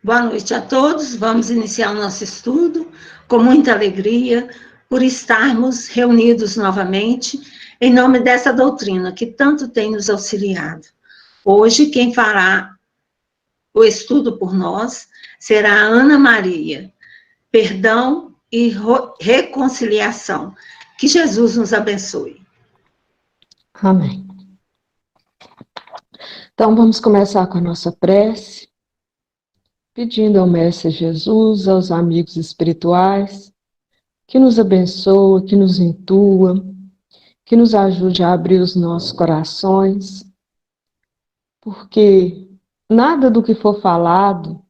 Boa noite a todos. Vamos iniciar o nosso estudo com muita alegria por estarmos reunidos novamente em nome dessa doutrina que tanto tem nos auxiliado. Hoje, quem fará o estudo por nós será a Ana Maria. Perdão e reconciliação. Que Jesus nos abençoe. Amém. Então, vamos começar com a nossa prece, pedindo ao Mestre Jesus, aos amigos espirituais, que nos abençoe, que nos intua, que nos ajude a abrir os nossos corações, porque nada do que for falado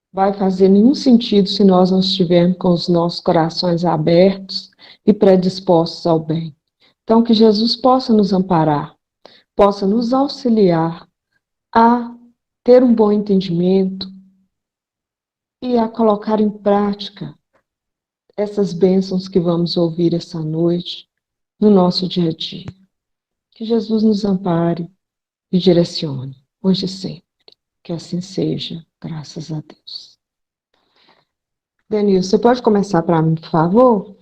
vai fazer nenhum sentido se nós não estivermos com os nossos corações abertos e predispostos ao bem. Então, que Jesus possa nos amparar, possa nos auxiliar a ter um bom entendimento e a colocar em prática essas bênçãos que vamos ouvir essa noite no nosso dia a dia. Que Jesus nos ampare e direcione, hoje e sempre. Que assim seja, graças a Deus. Denilson, você pode começar para mim, por favor?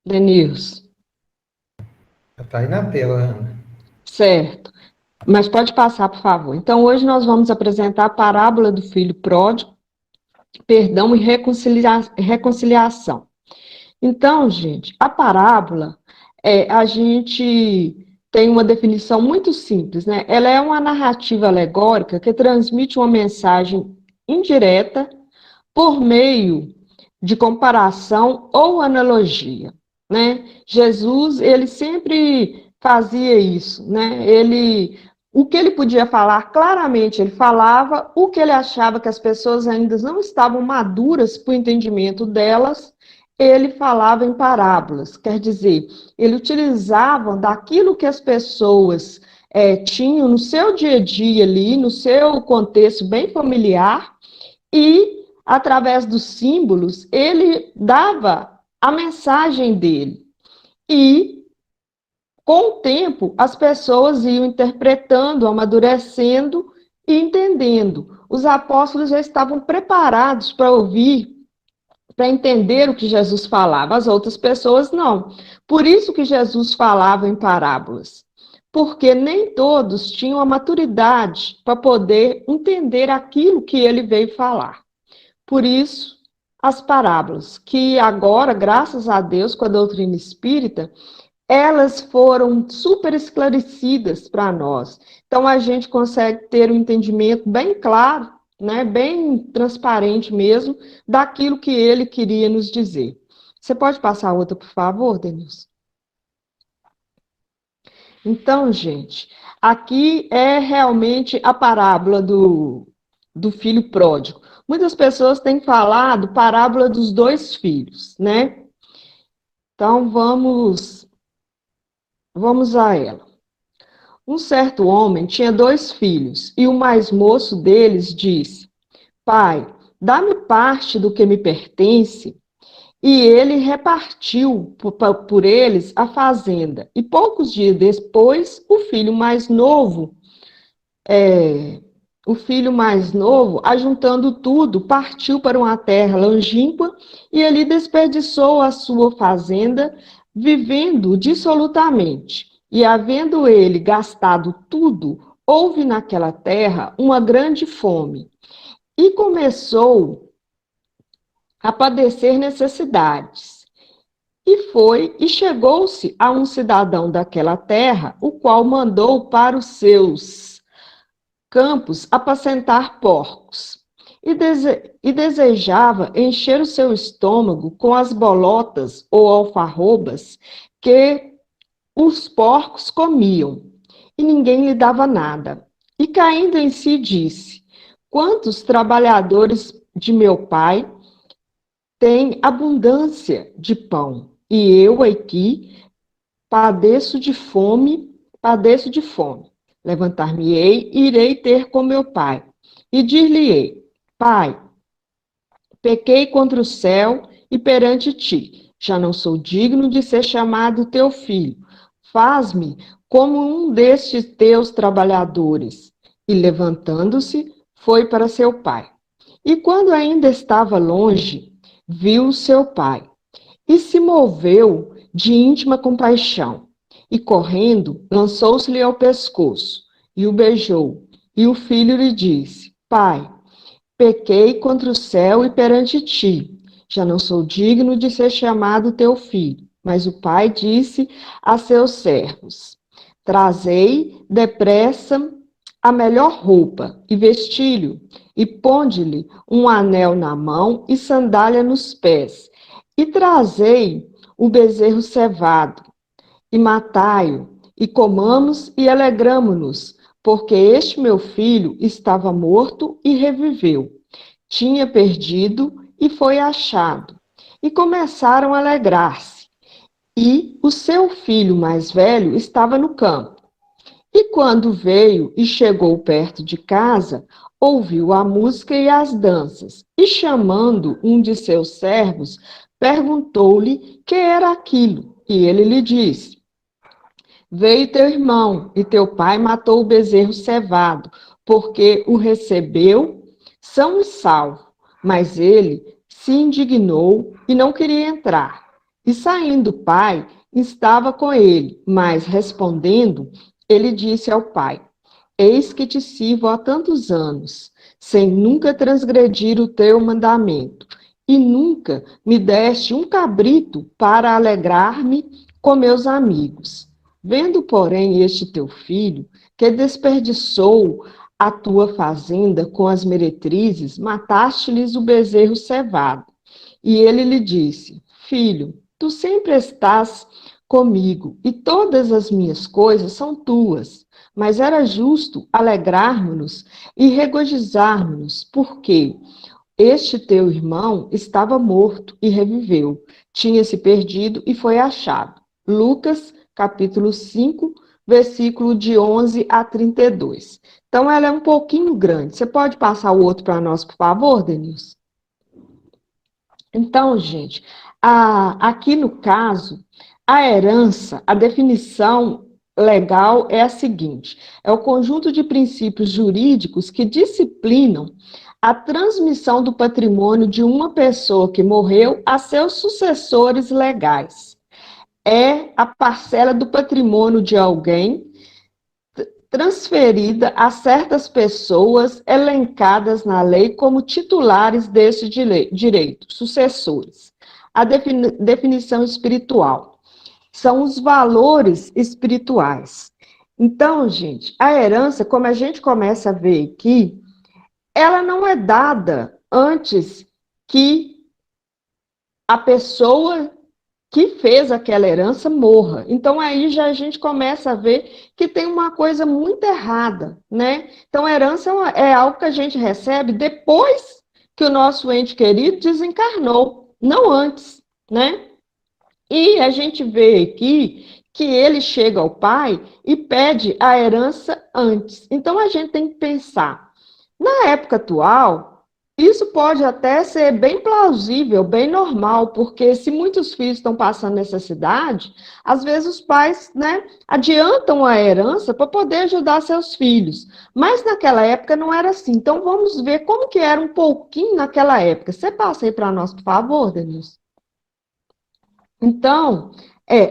Denilson. Está aí na tela, Ana. Certo. Mas pode passar, por favor. Então, hoje nós vamos apresentar a parábola do filho pródigo, perdão e reconciliação. Então, gente, a parábola, a gente tem uma definição muito simples, né? Ela é uma narrativa alegórica que transmite uma mensagem indireta por meio de comparação ou analogia, né? Jesus, ele sempre fazia isso, né? O que ele podia falar, claramente ele falava, o que ele achava que as pessoas ainda não estavam maduras para o entendimento delas, ele falava em parábolas, quer dizer, ele utilizava daquilo que as pessoas tinham no seu dia a dia ali, no seu contexto bem familiar, e através dos símbolos, ele dava a mensagem dele. E, com o tempo, as pessoas iam interpretando, amadurecendo e entendendo. Os apóstolos já estavam preparados para ouvir, para entender o que Jesus falava. As outras pessoas não. Por isso que Jesus falava em parábolas. Porque nem todos tinham a maturidade para poder entender aquilo que ele veio falar. Por isso, as parábolas, que agora, graças a Deus, com a doutrina espírita, elas foram super esclarecidas para nós. Então, a gente consegue ter um entendimento bem claro, né, bem transparente mesmo, daquilo que ele queria nos dizer. Você pode passar outra, por favor, Denilson? Então, gente, aqui é realmente a parábola do filho pródigo. Muitas pessoas têm falado parábola dos dois filhos, né? Então, vamos a ela. Um certo homem tinha 2 filhos, e o mais moço deles disse: Pai, dá-me parte do que me pertence. E ele repartiu por eles a fazenda. E poucos dias depois, o filho mais novo, ajuntando tudo, partiu para uma terra longínqua e ali desperdiçou a sua fazenda, vivendo dissolutamente. E havendo ele gastado tudo, houve naquela terra uma grande fome. E começou a padecer necessidades. E chegou-se a um cidadão daquela terra, o qual mandou para os seus campos apacentar porcos, e desejava encher o seu estômago com as bolotas ou alfarrobas que os porcos comiam, e ninguém lhe dava nada. E caindo em si disse: Quantos trabalhadores de meu pai têm abundância de pão, e eu aqui padeço de fome. Levantar-me-ei e irei ter com meu pai. E dir-lhe-ei: Pai, pequei contra o céu e perante ti. Já não sou digno de ser chamado teu filho. faz-me como um destes teus trabalhadores. E levantando-se, foi para seu pai. E quando ainda estava longe, viu seu pai, e se moveu de íntima compaixão, e correndo, lançou-se-lhe ao pescoço, e o beijou. E o filho lhe disse: Pai, pequei contra o céu e perante ti, já não sou digno de ser chamado teu filho. Mas o pai disse a seus servos: Trazei depressa a melhor roupa e vestilho, e ponde-lhe um anel na mão e sandália nos pés, e trazei o bezerro cevado, e matai-o, e comamos e alegramo-nos, porque este meu filho estava morto e reviveu, tinha perdido e foi achado. E começaram a alegrar-se. E o seu filho mais velho estava no campo. E quando veio e chegou perto de casa, ouviu a música e as danças, e chamando um de seus servos, perguntou-lhe que era aquilo. E ele lhe disse: Veio teu irmão, e teu pai matou o bezerro cevado, porque o recebeu são e salvo. Mas ele se indignou e não queria entrar. E saindo o pai, estava com ele, mas respondendo, ele disse ao pai: Eis que te sirvo há tantos anos, sem nunca transgredir o teu mandamento, e nunca me deste um cabrito para alegrar-me com meus amigos. Vendo, porém, este teu filho, que desperdiçou a tua fazenda com as meretrizes, mataste-lhes o bezerro cevado. E ele lhe disse: Filho, tu sempre estás comigo, e todas as minhas coisas são tuas. Mas era justo alegrarmos-nos e regozijarmos-nos, porque este teu irmão estava morto e reviveu, tinha se perdido e foi achado. Lucas, capítulo 5, versículo de 11 a 32. Então, ela é um pouquinho grande. Você pode passar o outro para nós, por favor, Denilson? Então, gente, aqui no caso, a herança, a definição legal é a seguinte: é o conjunto de princípios jurídicos que disciplinam a transmissão do patrimônio de uma pessoa que morreu a seus sucessores legais. É a parcela do patrimônio de alguém transferida a certas pessoas elencadas na lei como titulares desse direito, sucessores. A definição espiritual são os valores espirituais. Então, gente, a herança, como a gente começa a ver aqui, ela não é dada antes que a pessoa que fez aquela herança morra. Então, aí já a gente começa a ver que tem uma coisa muito errada, né? Então, a herança é algo que a gente recebe depois que o nosso ente querido desencarnou, não antes, né? E a gente vê aqui que ele chega ao pai e pede a herança antes. Então, a gente tem que pensar, na época atual, isso pode até ser bem plausível, bem normal, porque se muitos filhos estão passando necessidade, às vezes os pais, né, adiantam a herança para poder ajudar seus filhos. Mas naquela época não era assim. Então vamos ver como que era um pouquinho naquela época. Você passa aí para nós, por favor, Denilson? Então,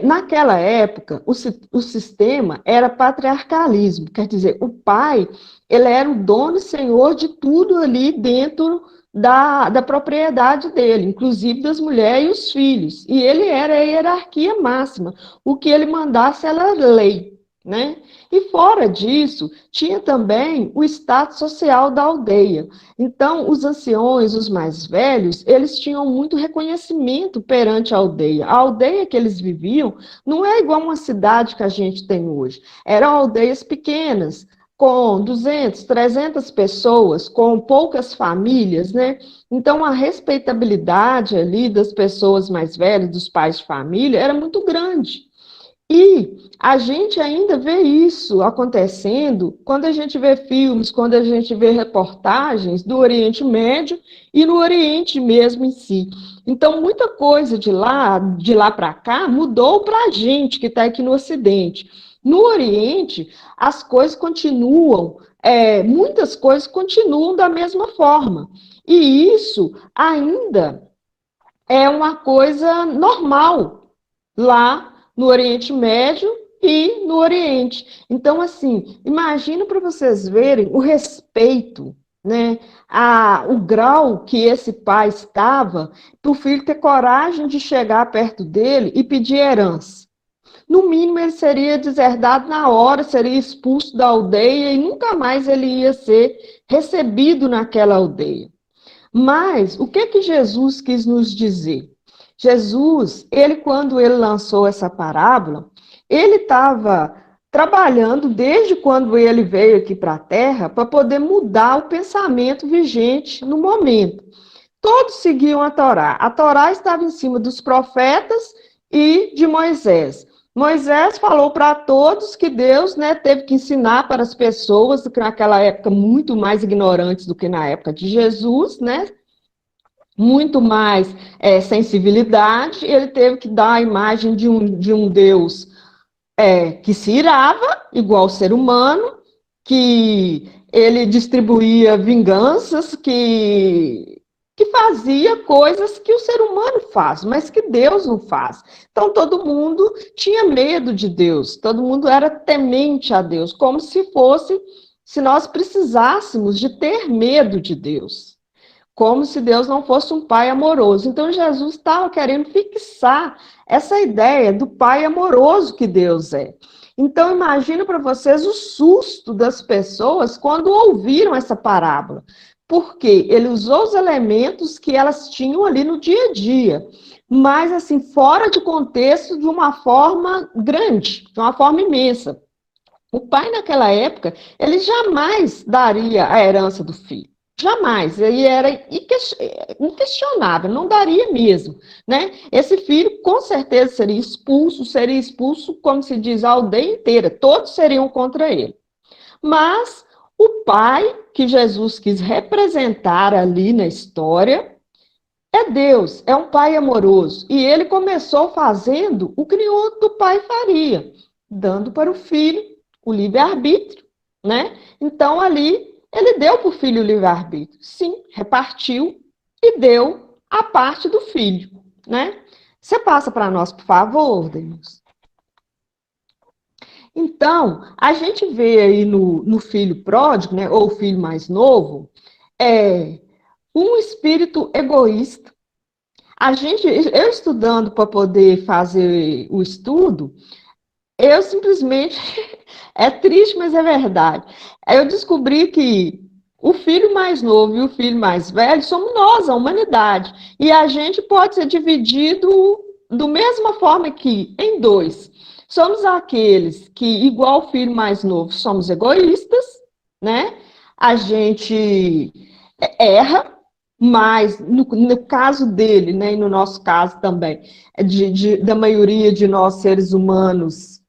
naquela época, o sistema era patriarcalismo, quer dizer, o pai, ele era o dono e senhor de tudo ali dentro da propriedade dele, inclusive das mulheres e os filhos, e ele era a hierarquia máxima, o que ele mandasse era lei, né? E fora disso, tinha também o status social da aldeia. Então, os anciões, os mais velhos, eles tinham muito reconhecimento perante a aldeia. A aldeia que eles viviam não é igual uma cidade que a gente tem hoje. Eram aldeias pequenas, com 200, 300 pessoas, com poucas famílias, né? Então, a respeitabilidade ali das pessoas mais velhas, dos pais de família, era muito grande. E a gente ainda vê isso acontecendo quando a gente vê filmes, quando a gente vê reportagens do Oriente Médio e no Oriente mesmo em si. Então, muita coisa de lá para cá, mudou para a gente que está aqui no Ocidente. No Oriente, as coisas continuam, muitas coisas continuam da mesma forma. E isso ainda é uma coisa normal lá no Oriente Médio e no Oriente. Então, assim, imagina para vocês verem o respeito, né, o grau que esse pai estava, para o filho ter coragem de chegar perto dele e pedir herança. No mínimo, ele seria deserdado na hora, seria expulso da aldeia e nunca mais ele ia ser recebido naquela aldeia. Mas o que Jesus quis nos dizer? Jesus, quando ele lançou essa parábola, ele estava trabalhando desde quando ele veio aqui para a Terra para poder mudar o pensamento vigente no momento. Todos seguiam a Torá. A Torá estava em cima dos profetas e de Moisés. Moisés falou para todos que Deus, né, teve que ensinar para as pessoas, que naquela época muito mais ignorantes do que na época de Jesus, né, muito mais sensibilidade. Ele teve que dar a imagem de um Deus que se irava, igual ao ser humano, que ele distribuía vinganças, que fazia coisas que o ser humano faz, mas que Deus não faz. Então, todo mundo tinha medo de Deus, todo mundo era temente a Deus, como se nós precisássemos de ter medo de Deus, como se Deus não fosse um pai amoroso. Então, Jesus estava querendo fixar essa ideia do pai amoroso que Deus é. Então, imagina para vocês o susto das pessoas quando ouviram essa parábola, porque ele usou os elementos que elas tinham ali no dia a dia, mas assim, fora de contexto, de uma forma grande, de uma forma imensa. O pai, naquela época, ele jamais daria a herança do filho. Jamais, ele era inquestionável, não daria mesmo, né? Esse filho, com certeza, seria expulso, como se diz, a aldeia inteira, todos seriam contra ele. Mas o pai que Jesus quis representar ali na história é Deus, é um pai amoroso. E ele começou fazendo o que nenhum outro pai faria, dando para o filho o livre-arbítrio, né? Então, ali, ele deu para o filho o livre-arbítrio. Sim, repartiu e deu a parte do filho, né? Você passa para nós, por favor, Deus. Então, a gente vê aí no filho pródigo, né, ou filho mais novo, um espírito egoísta. Eu estudando para poder fazer o estudo, eu simplesmente, é triste, mas é verdade. Eu descobri que o filho mais novo e o filho mais velho somos nós, a humanidade. E a gente pode ser dividido da mesma forma que em dois. Somos aqueles que, igual o filho mais novo, somos egoístas, né? A gente erra, mas no caso dele, né, e no nosso caso também, da maioria de nós seres humanos,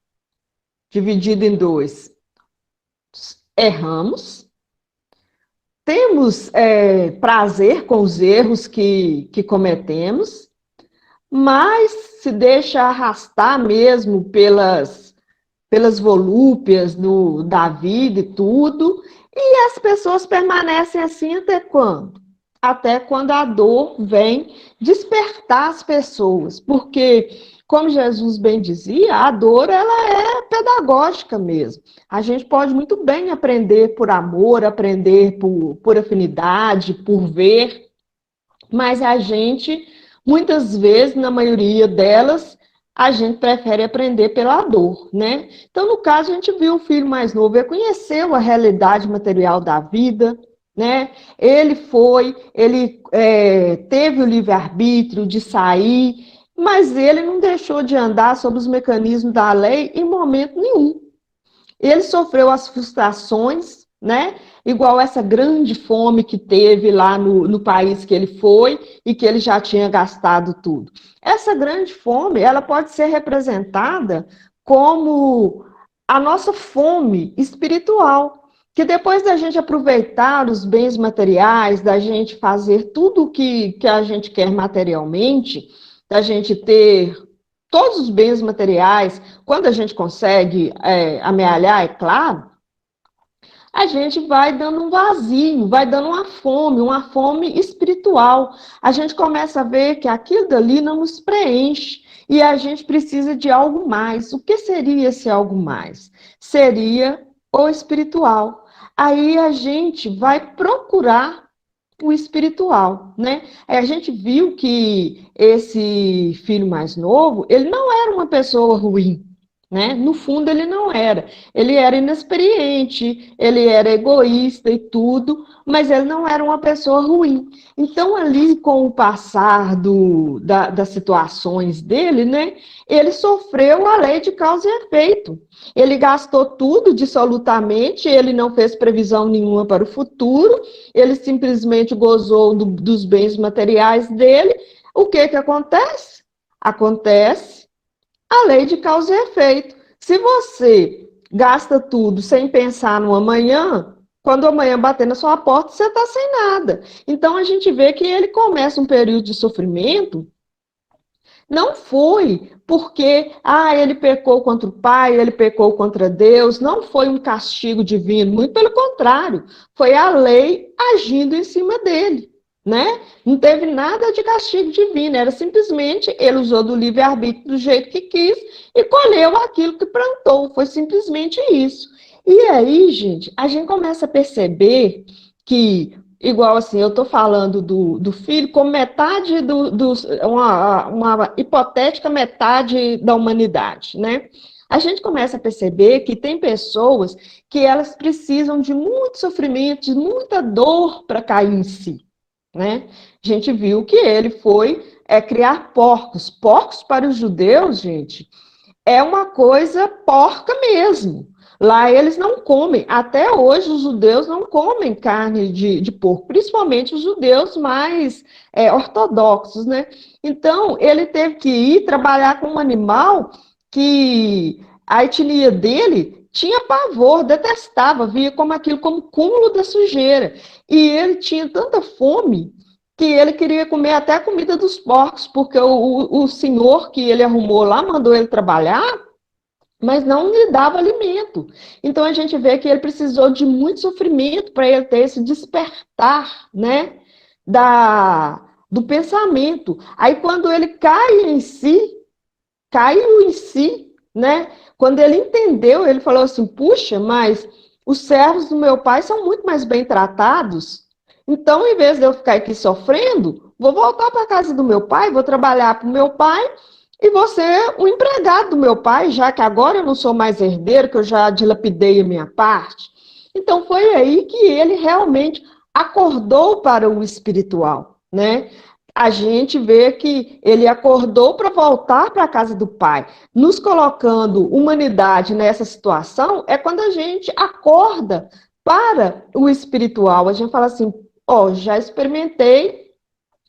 dividido em dois, erramos, temos prazer com os erros que cometemos, mas se deixa arrastar mesmo pelas volúpias da vida e tudo, e as pessoas permanecem assim até quando? Até quando a dor vem despertar as pessoas, porque, como Jesus bem dizia, a dor ela é pedagógica mesmo. A gente pode muito bem aprender por amor, aprender por afinidade, por ver, mas a gente, muitas vezes, na maioria delas, a gente prefere aprender pela dor, né? Então, no caso, a gente viu o filho mais novo, ele conheceu a realidade material da vida, né? Ele teve o livre-arbítrio de sair, mas ele não deixou de andar sob os mecanismos da lei em momento nenhum. Ele sofreu as frustrações, né? Igual essa grande fome que teve lá no país que ele foi e que ele já tinha gastado tudo. Essa grande fome, ela pode ser representada como a nossa fome espiritual, que depois da gente aproveitar os bens materiais, da gente fazer tudo o que a gente quer materialmente, da gente ter todos os bens materiais, quando a gente consegue amealhar, é claro, a gente vai dando um vazio, vai dando uma fome espiritual. A gente começa a ver que aquilo dali não nos preenche e a gente precisa de algo mais. O que seria esse algo mais? Seria o espiritual. Aí a gente vai procurar o espiritual, né? Aí a gente viu que esse filho mais novo, ele não era uma pessoa ruim, né? No fundo, ele não era. Ele era inexperiente, ele era egoísta e tudo, mas ele não era uma pessoa ruim. Então, ali, com o passar das situações dele, né? Ele sofreu a lei de causa e efeito. Ele gastou tudo dissolutamente, ele não fez previsão nenhuma para o futuro, ele simplesmente gozou dos bens materiais dele. O que acontece? Acontece a lei de causa e efeito. Se você gasta tudo sem pensar no amanhã, quando o amanhã bater na sua porta, você está sem nada. Então, a gente vê que ele começa um período de sofrimento. Não foi porque ele pecou contra o Pai, ele pecou contra Deus, não foi um castigo divino, muito pelo contrário, foi a lei agindo em cima dele, né? Não teve nada de castigo divino, era simplesmente ele usou do livre-arbítrio do jeito que quis e colheu aquilo que plantou, foi simplesmente isso. E aí, gente, a gente começa a perceber que igual assim, eu estou falando do filho como metade uma hipotética metade da humanidade, né? A gente começa a perceber que tem pessoas que elas precisam de muito sofrimento, de muita dor para cair em si, né? A gente viu que ele foi criar porcos. Porcos para os judeus, gente, é uma coisa porca mesmo. Lá eles não comem, até hoje os judeus não comem carne de porco, principalmente os judeus mais ortodoxos, né? Então, ele teve que ir trabalhar com um animal que a etnia dele tinha pavor, detestava, via como aquilo como cúmulo da sujeira. E ele tinha tanta fome que ele queria comer até a comida dos porcos, porque o senhor que ele arrumou lá mandou ele trabalhar, mas não lhe dava alimento. Então a gente vê que ele precisou de muito sofrimento para ele ter esse despertar, né, do pensamento. Aí quando ele caiu em si, né, quando ele entendeu, ele falou assim, puxa, mas os servos do meu pai são muito mais bem tratados, então em vez de eu ficar aqui sofrendo, vou voltar para a casa do meu pai, vou trabalhar para o meu pai, e você é o empregado do meu pai, já que agora eu não sou mais herdeiro, que eu já dilapidei a minha parte. Então, foi aí que ele realmente acordou para o espiritual, né? A gente vê que ele acordou para voltar para a casa do pai. Nos colocando humanidade nessa situação, é quando a gente acorda para o espiritual. A gente fala assim, já experimentei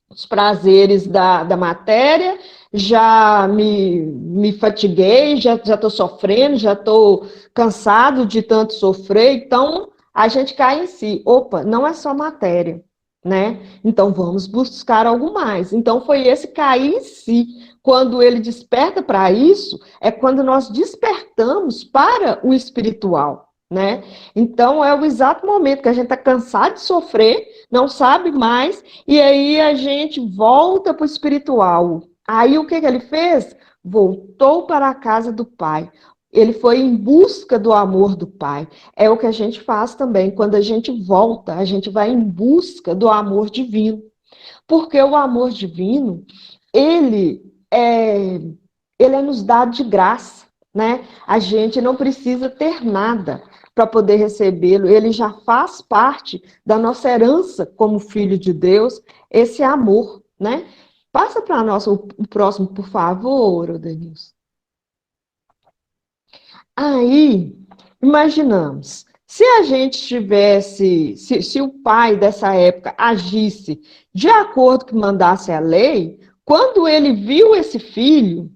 os prazeres da matéria, já me fatiguei, já estou sofrendo, já estou cansado de tanto sofrer, então a gente cai em si. Opa, não é só matéria, né? Então vamos buscar algo mais. Então foi esse cair em si. Quando ele desperta para isso, é quando nós despertamos para o espiritual, né? Então é o exato momento que a gente está cansado de sofrer, não sabe mais, e aí a gente volta para o espiritual. Aí o que ele fez? Voltou para a casa do pai. Ele foi em busca do amor do pai. É o que a gente faz também. Quando a gente volta, a gente vai em busca do amor divino. Porque o amor divino, ele é nos dado de graça, né? A gente não precisa ter nada para poder recebê-lo. Ele já faz parte da nossa herança como filho de Deus, esse amor, né? Passa para nós o próximo, por favor, Denilson. Aí, imaginamos, se a gente tivesse, se o pai dessa época agisse de acordo com que mandasse a lei, quando ele viu esse filho,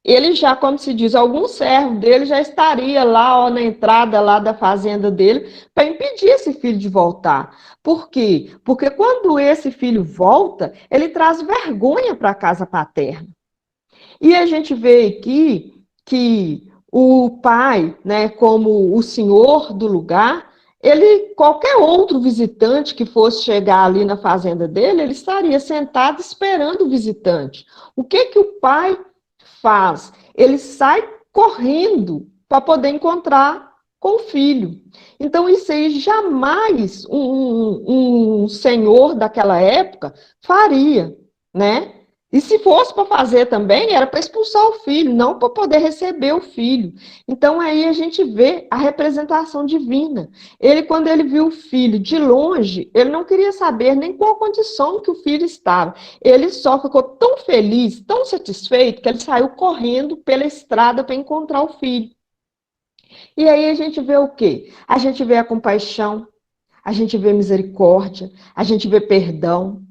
ele já, como se diz, algum servo dele já estaria lá, ó, na entrada lá da fazenda dele para impedir esse filho de voltar. Por quê? Porque quando esse filho volta, ele traz vergonha para a casa paterna. E a gente vê aqui que o pai, né, como o senhor do lugar, ele, qualquer outro visitante que fosse chegar ali na fazenda dele, ele estaria sentado esperando o visitante. O que que o pai faz? Ele sai correndo para poder encontrar com o filho. Então, isso aí jamais um senhor daquela época faria, né? E se fosse para fazer também, era para expulsar o filho, não para poder receber o filho. Então, aí a gente vê a representação divina. Ele, quando ele viu o filho de longe, ele não queria saber nem qual condição que o filho estava. Ele só ficou tão feliz, tão satisfeito, que ele saiu correndo pela estrada para encontrar o filho. E aí a gente vê o quê? A gente vê a compaixão, a gente vê misericórdia, a gente vê perdão,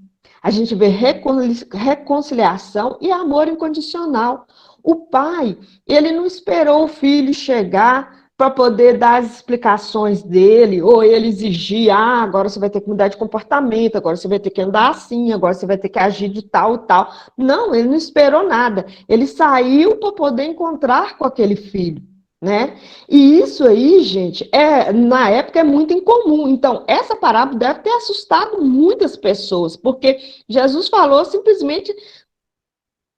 a gente vê reconciliação e amor incondicional. O pai, ele não esperou o filho chegar para poder dar as explicações dele, ou ele exigir, agora você vai ter que mudar de comportamento, agora você vai ter que andar assim, agora você vai ter que agir de tal e tal. Não, ele não esperou nada. Ele saiu para poder encontrar com aquele filho, né? E isso aí, gente, na época é muito incomum. Então, essa parábola deve ter assustado muitas pessoas, porque Jesus falou simplesmente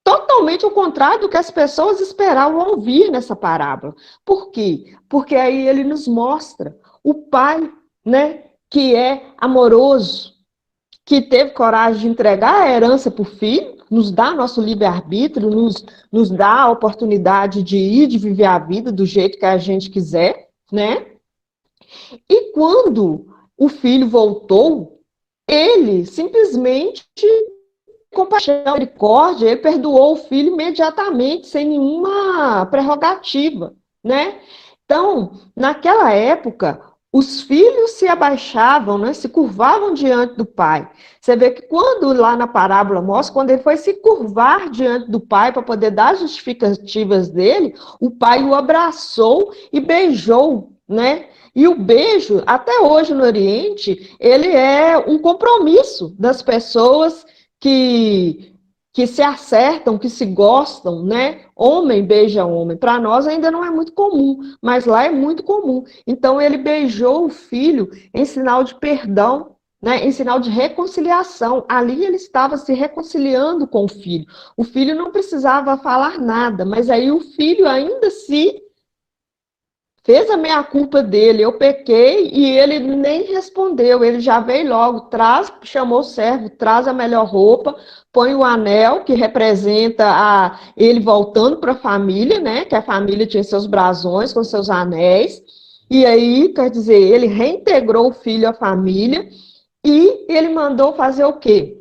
totalmente o contrário do que as pessoas esperavam ouvir nessa parábola. Por quê? Porque aí ele nos mostra o pai, né, que é amoroso, que teve coragem de entregar a herança para o filho, nos dá nosso livre-arbítrio, nos dá a oportunidade de ir, de viver a vida do jeito que a gente quiser, né? E quando o filho voltou, ele simplesmente, com compaixão, misericórdia, ele perdoou o filho imediatamente, sem nenhuma prerrogativa, né? Então, naquela época, os filhos se abaixavam, né, se curvavam diante do pai. Você vê que quando lá na parábola mostra, quando ele foi se curvar diante do pai para poder dar justificativas dele, o pai o abraçou e beijou, né? E o beijo, até hoje no Oriente, ele é um compromisso das pessoas que se acertam, que se gostam, né? Homem beija homem. Para nós ainda não é muito comum, mas lá é muito comum. Então ele beijou o filho em sinal de perdão, né? Em sinal de reconciliação. Ali ele estava se reconciliando com o filho. O filho não precisava falar nada, mas aí o filho ainda se fez a meia-culpa dele, eu pequei, e ele nem respondeu, ele já veio logo, chamou o servo, traz a melhor roupa, põe o anel, que representa ele voltando para a família, né, que a família tinha seus brasões com seus anéis, e aí, quer dizer, ele reintegrou o filho à família, e ele mandou fazer o quê?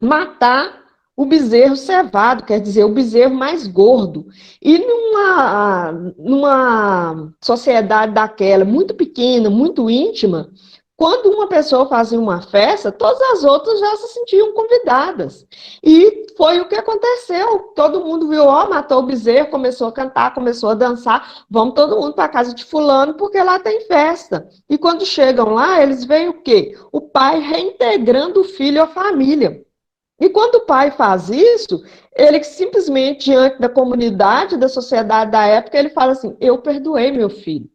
Matar o bezerro cevado, quer dizer, o bezerro mais gordo. E numa sociedade daquela, muito pequena, muito íntima, quando uma pessoa fazia uma festa, todas as outras já se sentiam convidadas. E foi o que aconteceu. Todo mundo viu, matou o bezerro, começou a cantar, começou a dançar, vamos todo mundo para a casa de fulano, porque lá tem festa. E quando chegam lá, eles veem o quê? O pai reintegrando o filho à família. E quando o pai faz isso, ele simplesmente, diante da comunidade, da sociedade da época, ele fala assim, eu perdoei meu filho.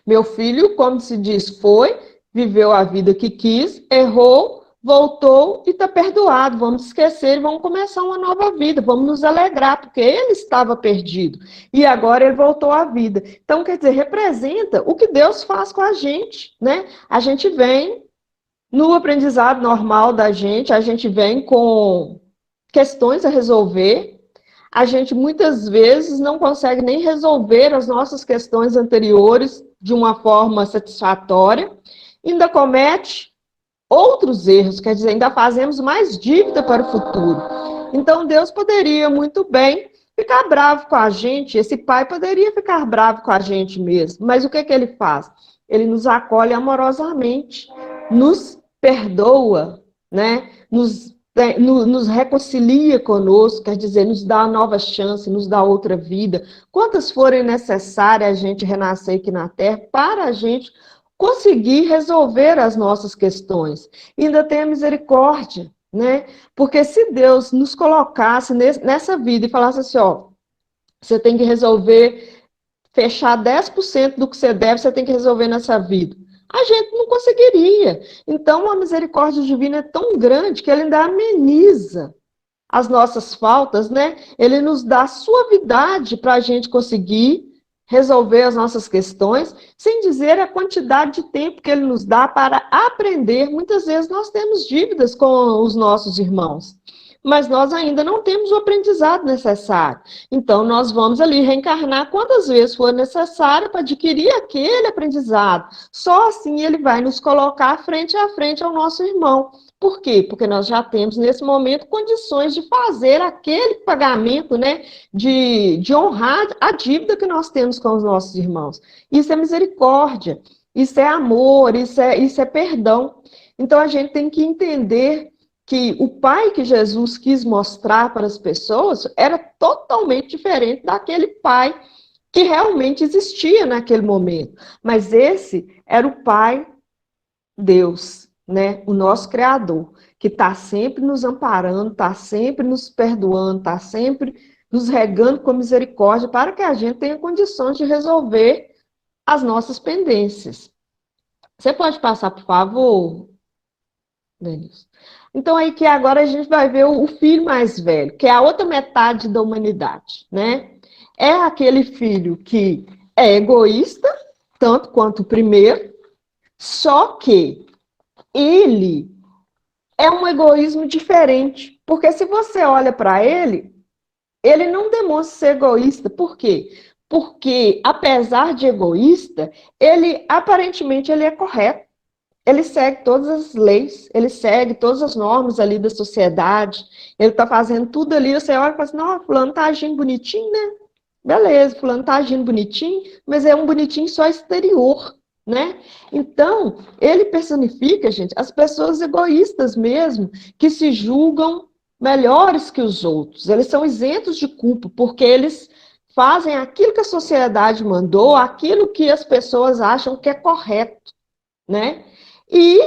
Meu filho, como se diz, viveu a vida que quis, errou, voltou e está perdoado. Vamos esquecer e vamos começar uma nova vida, vamos nos alegrar, porque ele estava perdido. E agora ele voltou à vida. Então, quer dizer, representa o que Deus faz com a gente, né? A gente vem no aprendizado normal da gente, a gente vem com questões a resolver, a gente muitas vezes não consegue nem resolver as nossas questões anteriores de uma forma satisfatória, ainda comete outros erros, quer dizer, ainda fazemos mais dívida para o futuro. Então, Deus poderia muito bem ficar bravo com a gente, esse pai poderia ficar bravo com a gente mesmo, mas o que ele faz? Ele nos acolhe amorosamente, nos perdoa, né? Nos nos reconcilia conosco, quer dizer, nos dá nova chance, nos dá outra vida. Quantas forem necessárias a gente renascer aqui na Terra para a gente conseguir resolver as nossas questões. E ainda tem a misericórdia, né? Porque se Deus nos colocasse nessa vida e falasse assim, ó, você tem que resolver, fechar 10% do que você deve, você tem que resolver nessa vida. A gente não conseguiria. Então, a misericórdia divina é tão grande que ele ainda ameniza as nossas faltas, né? Ele nos dá suavidade para a gente conseguir resolver as nossas questões, sem dizer a quantidade de tempo que ele nos dá para aprender. Muitas vezes nós temos dívidas com os nossos irmãos, mas nós ainda não temos o aprendizado necessário. Então, nós vamos ali reencarnar quantas vezes for necessário para adquirir aquele aprendizado. Só assim ele vai nos colocar frente a frente ao nosso irmão. Por quê? Porque nós já temos, nesse momento, condições de fazer aquele pagamento, né? De honrar a dívida que nós temos com os nossos irmãos. Isso é misericórdia, isso é amor, isso é perdão. Então, a gente tem que entender que o Pai que Jesus quis mostrar para as pessoas era totalmente diferente daquele Pai que realmente existia naquele momento. Mas esse era o Pai Deus, né? O nosso Criador, que está sempre nos amparando, está sempre nos perdoando, está sempre nos regando com misericórdia para que a gente tenha condições de resolver as nossas pendências. Você pode passar, por favor, Denilson? Então, aí que agora a gente vai ver o filho mais velho, que é a outra metade da humanidade, né? É aquele filho que é egoísta, tanto quanto o primeiro, só que ele é um egoísmo diferente, porque se você olha para ele, ele não demonstra ser egoísta. Por quê? Porque, apesar de egoísta, ele aparentemente ele é correto. Ele segue todas as leis, ele segue todas as normas ali da sociedade, ele está fazendo tudo ali, você olha e fala assim, não, fulano está agindo bonitinho, né? Beleza, fulano está agindo bonitinho, mas é um bonitinho só exterior, né? Então, ele personifica, gente, as pessoas egoístas mesmo, que se julgam melhores que os outros. Eles são isentos de culpa, porque eles fazem aquilo que a sociedade mandou, aquilo que as pessoas acham que é correto, né? E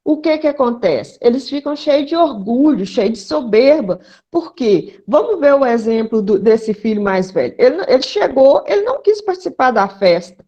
o que acontece? Eles ficam cheios de orgulho, cheios de soberba. Por quê? Vamos ver o exemplo desse filho mais velho. Ele chegou, ele não quis participar da festa.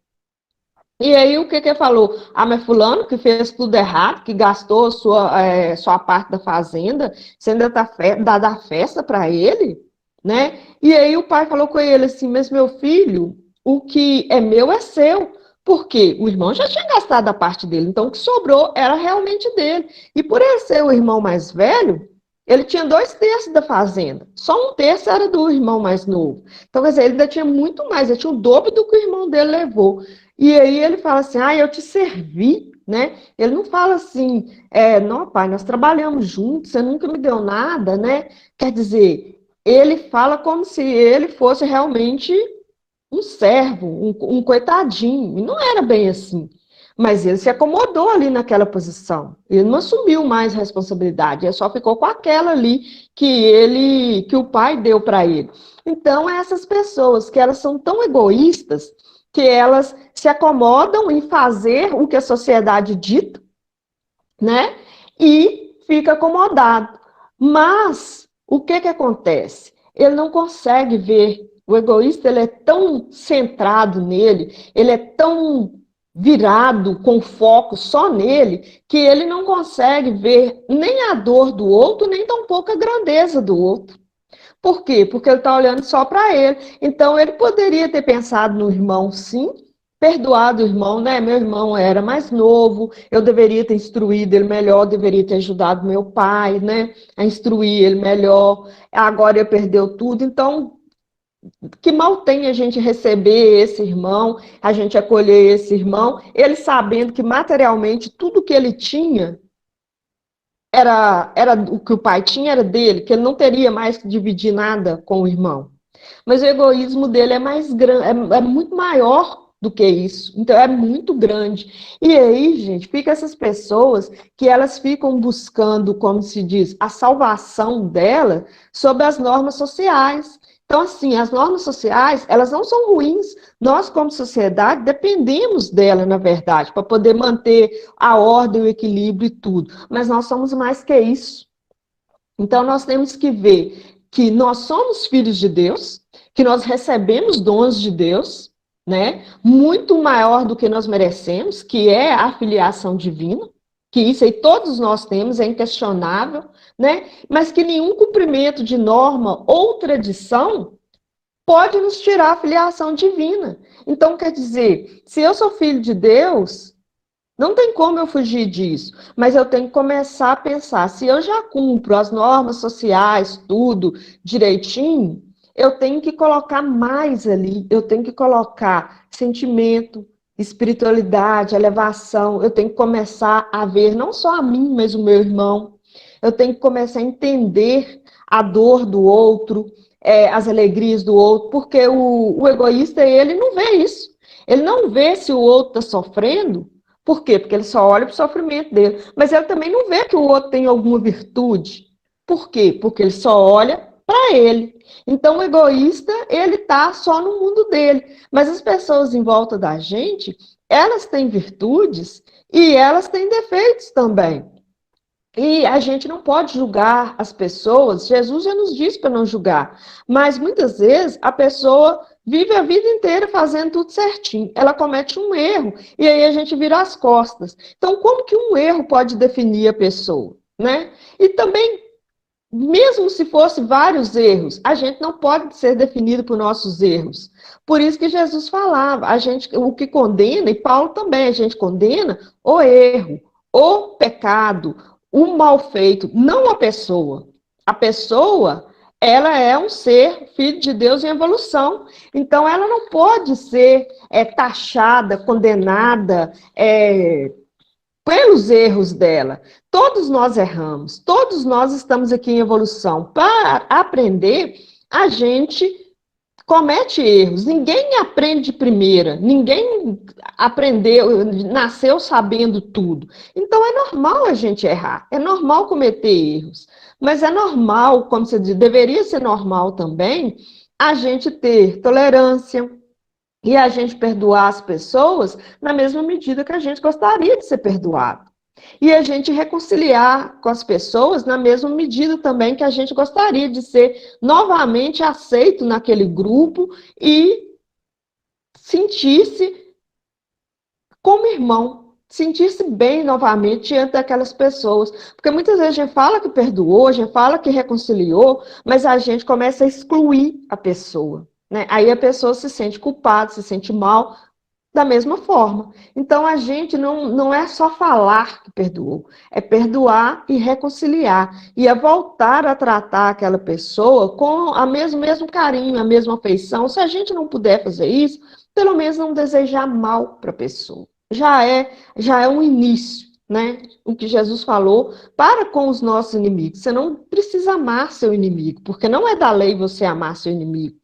E aí o que falou? Ah, mas fulano que fez tudo errado, que gastou sua parte da fazenda, você ainda dá da festa para ele, né? E aí o pai falou com ele assim, mas meu filho, o que é meu é seu. Porque o irmão já tinha gastado a parte dele, então o que sobrou era realmente dele. E por ele ser o irmão mais velho, ele tinha 2/3 da fazenda. Só 1/3 era do irmão mais novo. Então, quer dizer, ele ainda tinha muito mais, ele tinha o dobro do que o irmão dele levou. E aí ele fala assim, eu te servi, né? Ele não fala assim, não, pai, nós trabalhamos juntos, você nunca me deu nada, né? Quer dizer, ele fala como se ele fosse realmente um servo, um coitadinho, e não era bem assim. Mas ele se acomodou ali naquela posição. Ele não assumiu mais responsabilidade, ele só ficou com aquela ali que o pai deu para ele. Então, essas pessoas que elas são tão egoístas que elas se acomodam em fazer o que a sociedade dita, né? E fica acomodado. Mas o que acontece? Ele não consegue ver. O egoísta, ele é tão centrado nele, ele é tão virado com foco só nele, que ele não consegue ver nem a dor do outro, nem tampouco a grandeza do outro. Por quê? Porque ele está olhando só para ele. Então, ele poderia ter pensado no irmão, sim, perdoado o irmão, né? Meu irmão era mais novo, eu deveria ter instruído ele melhor, deveria ter ajudado meu pai, né? A instruir ele melhor. Agora ele perdeu tudo, então que mal tem a gente receber esse irmão, a gente acolher esse irmão, ele sabendo que materialmente tudo que ele tinha era o que o pai tinha era dele, que ele não teria mais que dividir nada com o irmão. Mas o egoísmo dele é mais grande, é muito maior do que isso. Então, é muito grande. E aí, gente, fica essas pessoas que elas ficam buscando, como se diz, a salvação dela sob as normas sociais. Então, assim, as normas sociais, elas não são ruins. Nós, como sociedade, dependemos dela, na verdade, para poder manter a ordem, o equilíbrio e tudo. Mas nós somos mais que isso. Então, nós temos que ver que nós somos filhos de Deus, que nós recebemos dons de Deus, né? Muito maior do que nós merecemos, que é a filiação divina, que isso aí todos nós temos, é inquestionável, né? Mas que nenhum cumprimento de norma ou tradição pode nos tirar a filiação divina. Então, quer dizer, se eu sou filho de Deus, não tem como eu fugir disso, mas eu tenho que começar a pensar, se eu já cumpro as normas sociais, tudo direitinho, eu tenho que colocar mais ali, eu tenho que colocar sentimento, espiritualidade, elevação, eu tenho que começar a ver não só a mim, mas o meu irmão, eu tenho que começar a entender a dor do outro, as alegrias do outro, porque o egoísta, ele não vê isso, ele não vê se o outro está sofrendo. Por quê? Porque ele só olha para o sofrimento dele. Mas ele também não vê que o outro tem alguma virtude. Por quê? Porque ele só olha para ele. Então, o egoísta, ele está só no mundo dele. Mas as pessoas em volta da gente, elas têm virtudes e elas têm defeitos também. E a gente não pode julgar as pessoas, Jesus já nos disse para não julgar, mas muitas vezes a pessoa vive a vida inteira fazendo tudo certinho, ela comete um erro, e aí a gente vira as costas. Então, como que um erro pode definir a pessoa, né? E também, mesmo se fosse vários erros, a gente não pode ser definido por nossos erros. Por isso que Jesus falava, a gente, o que condena, e Paulo também, a gente condena o erro, o pecado, o mal feito, não a pessoa. A pessoa, ela é um ser, filho de Deus em evolução. Então, ela não pode ser taxada, condenada pelos erros dela. Todos nós erramos, todos nós estamos aqui em evolução. Para aprender, a gente comete erros. Ninguém aprende de primeira, ninguém aprendeu, nasceu sabendo tudo. Então é normal a gente errar, é normal cometer erros. Mas é normal, como você diz, deveria ser normal também, a gente ter tolerância e a gente perdoar as pessoas na mesma medida que a gente gostaria de ser perdoado. E a gente reconciliar com as pessoas na mesma medida também que a gente gostaria de ser novamente aceito naquele grupo e sentir-se como irmão, sentir-se bem novamente diante daquelas pessoas. Porque muitas vezes a gente fala que perdoou, a gente fala que reconciliou, mas a gente começa a excluir a pessoa, né? Aí a pessoa se sente culpada, se sente mal, da mesma forma. Então, a gente não é só falar que perdoou, é perdoar e reconciliar, e é voltar a tratar aquela pessoa com o mesmo carinho, a mesma afeição. Se a gente não puder fazer isso, pelo menos não desejar mal para a pessoa. Já é um início, né? O que Jesus falou, para com os nossos inimigos. Você não precisa amar seu inimigo, porque não é da lei você amar seu inimigo.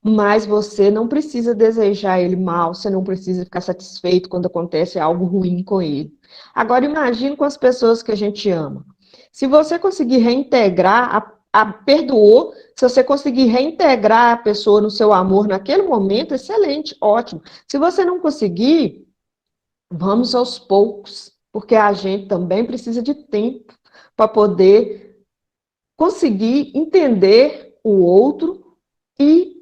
Mas você não precisa desejar ele mal, você não precisa ficar satisfeito quando acontece algo ruim com ele. Agora, imagine com as pessoas que a gente ama. Se você conseguir reintegrar, perdoou, se você conseguir reintegrar a pessoa no seu amor naquele momento, excelente, ótimo. Se você não conseguir, vamos aos poucos, porque a gente também precisa de tempo para poder conseguir entender o outro e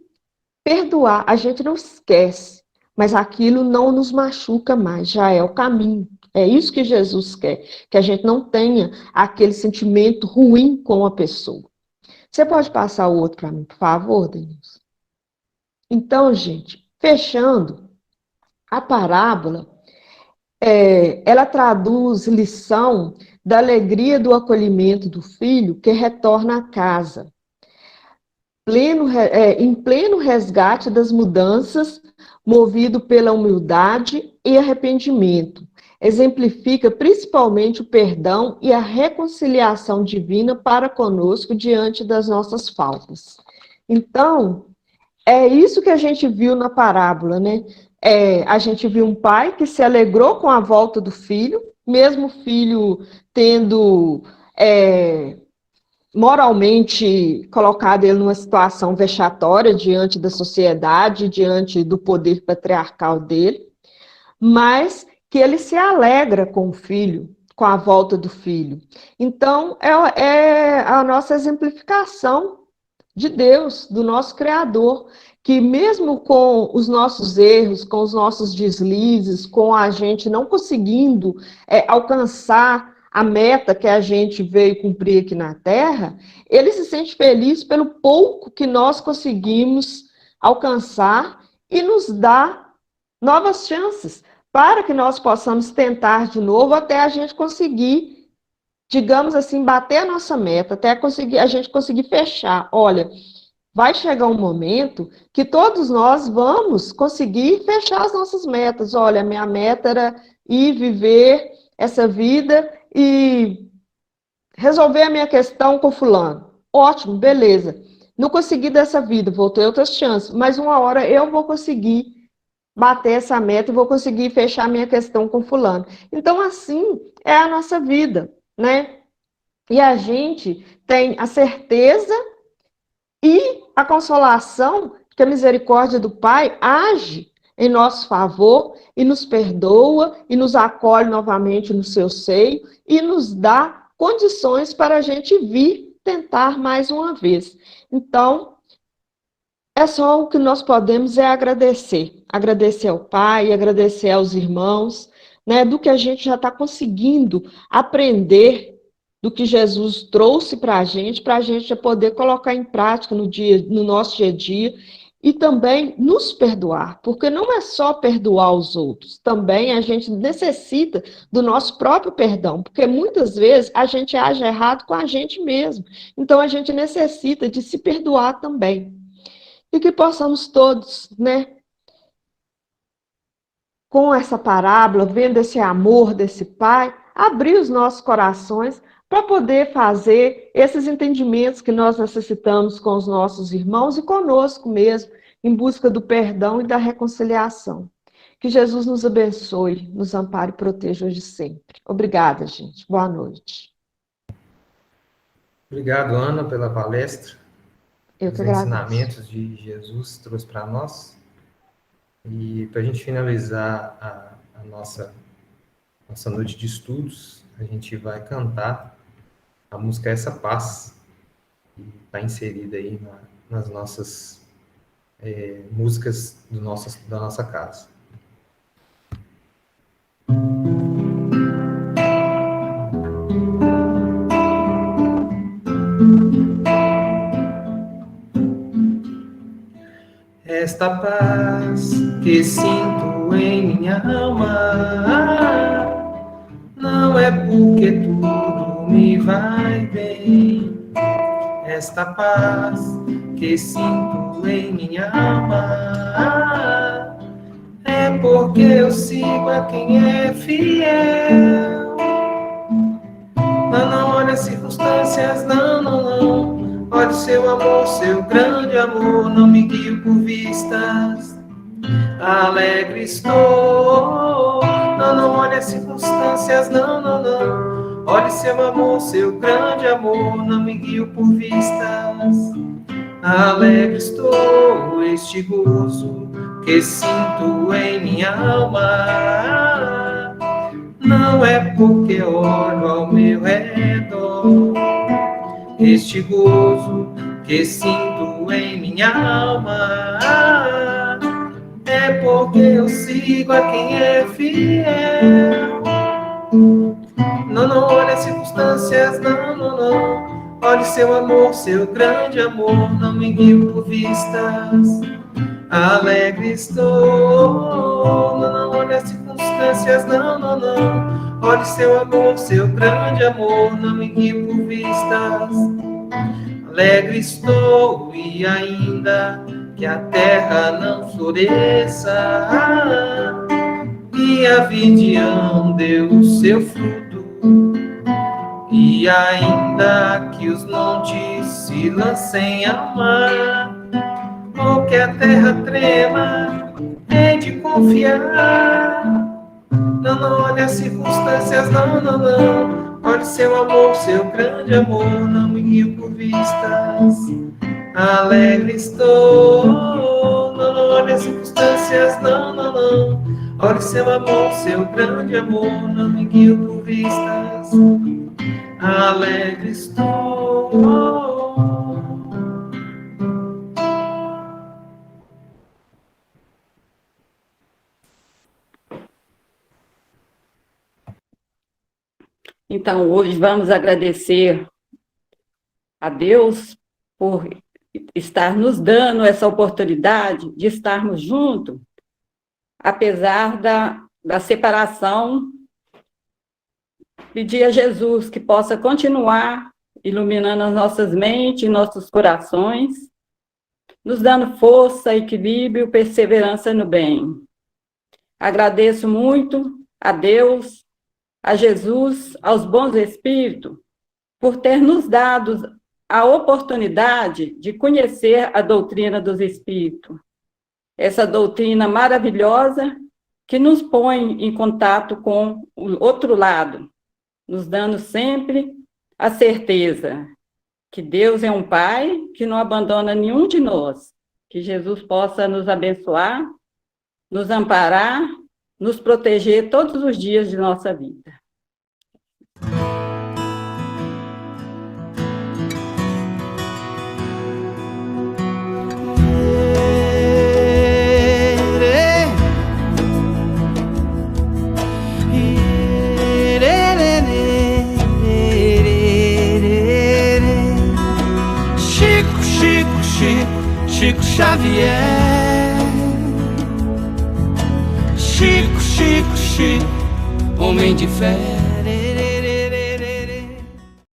perdoar. A gente não esquece, mas aquilo não nos machuca mais, já é o caminho. É isso que Jesus quer, que a gente não tenha aquele sentimento ruim com a pessoa. Você pode passar o outro para mim, por favor, Denilson? Então, gente, fechando, a parábola, ela traduz lição da alegria do acolhimento do filho que retorna à casa. Em pleno resgate das mudanças, movido pela humildade e arrependimento. Exemplifica principalmente o perdão e a reconciliação divina para conosco diante das nossas faltas. Então, é isso que a gente viu na parábola, né? a gente viu um pai que se alegrou com a volta do filho, mesmo o filho tendo moralmente colocado ele numa situação vexatória diante da sociedade, diante do poder patriarcal dele, mas que ele se alegra com o filho, com a volta do filho. Então, é a nossa exemplificação de Deus, do nosso Criador, que mesmo com os nossos erros, com os nossos deslizes, com a gente não conseguindo alcançar a meta que a gente veio cumprir aqui na Terra, ele se sente feliz pelo pouco que nós conseguimos alcançar e nos dá novas chances para que nós possamos tentar de novo até a gente conseguir, digamos assim, bater a nossa meta, até a gente conseguir fechar. Olha, vai chegar um momento que todos nós vamos conseguir fechar as nossas metas. Olha, minha meta era ir viver essa vida e resolver a minha questão com fulano. Ótimo, beleza. Não consegui dessa vida, vou ter outras chances, mas uma hora eu vou conseguir bater essa meta e vou conseguir fechar a minha questão com fulano. Então, assim é a nossa vida, né? E a gente tem a certeza e a consolação que a misericórdia do Pai age em nosso favor e nos perdoa e nos acolhe novamente no seu seio e nos dá condições para a gente vir tentar mais uma vez. Então, é só o que nós podemos agradecer. Agradecer ao Pai, agradecer aos irmãos, né, do que a gente já está conseguindo aprender do que Jesus trouxe para a gente já poder colocar em prática no nosso dia a dia e também nos perdoar, porque não é só perdoar os outros, também a gente necessita do nosso próprio perdão, porque muitas vezes a gente age errado com a gente mesmo, então a gente necessita de se perdoar também. E que possamos todos, né, com essa parábola, vendo esse amor desse Pai, abrir os nossos corações para poder fazer esses entendimentos que nós necessitamos com os nossos irmãos e conosco mesmo, em busca do perdão e da reconciliação. Que Jesus nos abençoe, nos ampare e proteja hoje e sempre. Obrigada, gente. Boa noite. Obrigado, Ana, pela palestra. Eu que Os agradeço. ensinamentos de Jesus trouxe para nós. E para a gente finalizar a nossa noite de estudos, a gente vai cantar a música Essa Paz, que está inserida aí nas nossas músicas da nossa casa. Esta paz que sinto em minha alma não é porque tudo me vai bem. Esta paz que sinto em minha alma é porque eu sigo a quem é fiel. Não olha as circunstâncias, não. Olhe seu amor, seu grande amor, não me guio por vistas. Alegre estou. Não olhe as circunstâncias, não. Olhe seu amor, seu grande amor, não me guio por vistas. Alegre estou, este gozo que sinto em minha alma não é porque olho ao meu redor. Este gozo que sinto em minha alma é porque eu sigo a quem é fiel. Não olhe as circunstâncias, não. Olhe seu amor, seu grande amor, não me guio por vistas. Alegre estou. Não olhe as circunstâncias, não. Olhe seu amor, seu grande amor, não me guio por vistas. Alegre estou e ainda que a terra não floresça, e a vidião deu o seu fruto, e ainda que os montes se lancem ao mar, ou que a terra trema hei de confiar. Não olhe as circunstâncias, não. Olhe seu amor, seu grande amor, não me guio por vistas. Alegre estou. Não olhe as circunstâncias, não. Olhe seu amor, seu grande amor, não me guio por vistas. Alegre estou. Então, hoje vamos agradecer a Deus por estar nos dando essa oportunidade de estarmos juntos, apesar da separação. Pedir a Jesus que possa continuar iluminando as nossas mentes e nossos corações, nos dando força, equilíbrio, perseverança no bem. Agradeço muito a Deus, a Jesus, aos bons espíritos, por ter nos dado a oportunidade de conhecer a doutrina dos espíritos. Essa doutrina maravilhosa que nos põe em contato com o outro lado, nos dando sempre a certeza que Deus é um Pai que não abandona nenhum de nós. Que Jesus possa nos abençoar, nos amparar, nos proteger todos os dias de nossa vida. Chico Xavier, Chico, homem de fé.